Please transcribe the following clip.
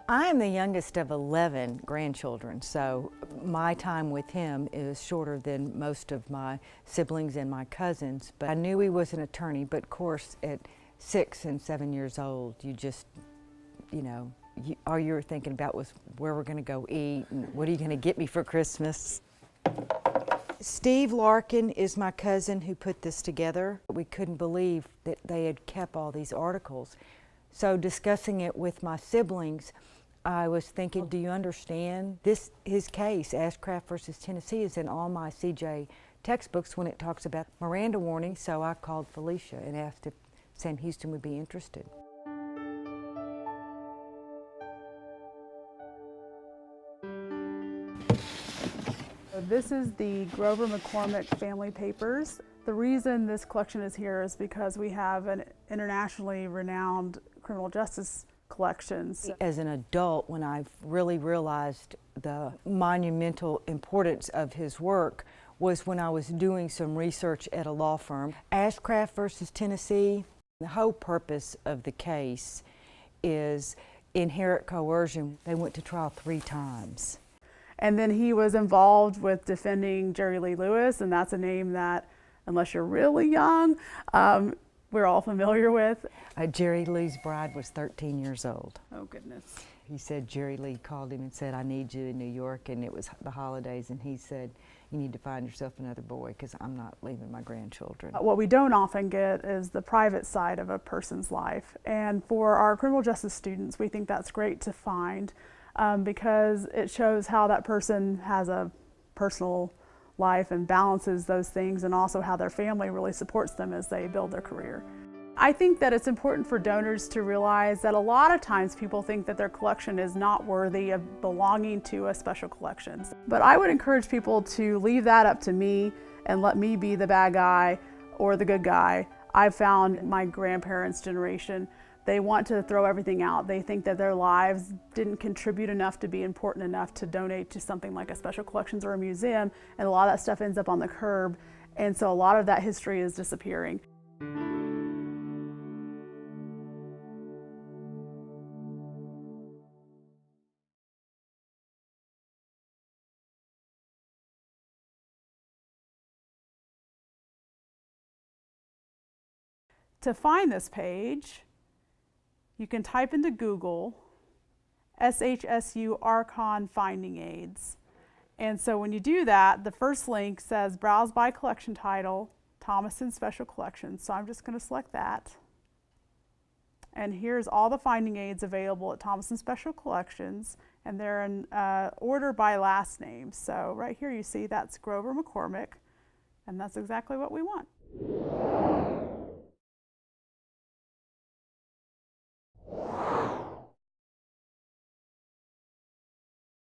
I am the youngest of 11 grandchildren, so my time with him is shorter than most of my siblings and my cousins. But I knew he was an attorney, but of course at 6 and 7 years old, you just, all you were thinking about was where we're going to go eat and what are you going to get me for Christmas. Steve Larkin is my cousin who put this together. We couldn't believe that they had kept all these articles. So discussing it with my siblings, I was thinking, do you understand? His case, Ashcraft versus Tennessee, is in all my CJ textbooks when it talks about Miranda warnings, so I called Felicia and asked if Sam Houston would be interested. This is the Grover McCormick family papers. The reason this collection is here is because we have an internationally renowned criminal justice collections. As an adult, when I really realized the monumental importance of his work was when I was doing some research at a law firm. Ashcraft versus Tennessee, the whole purpose of the case is inherent coercion. They went to trial 3 times. And then he was involved with defending Jerry Lee Lewis, and that's a name that, unless you're really young, we're all familiar with. Jerry Lee's bride was 13 years old. Oh, goodness. He said Jerry Lee called him and said, I need you in New York, and it was the holidays, and he said, you need to find yourself another boy because I'm not leaving my grandchildren. What we don't often get is the private side of a person's life. And for our criminal justice students, we think that's great to find because it shows how that person has a personal life and balances those things, and also how their family really supports them as they build their career. I think that it's important for donors to realize that a lot of times people think that their collection is not worthy of belonging to a special collections. But I would encourage people to leave that up to me and let me be the bad guy or the good guy. I've found my grandparents' generation, they want to throw everything out. They think that their lives didn't contribute enough to be important enough to donate to something like a special collections or a museum, and a lot of that stuff ends up on the curb, and so a lot of that history is disappearing. To find this page, you can type into Google SHSU Archon Finding Aids. And so when you do that, the first link says Browse by Collection Title, Thomaston Special Collections. So I'm just going to select that. And here's all the finding aids available at Thomaston Special Collections, and they're in order by last name. So right here you see that's Grover McCormick, and that's exactly what we want.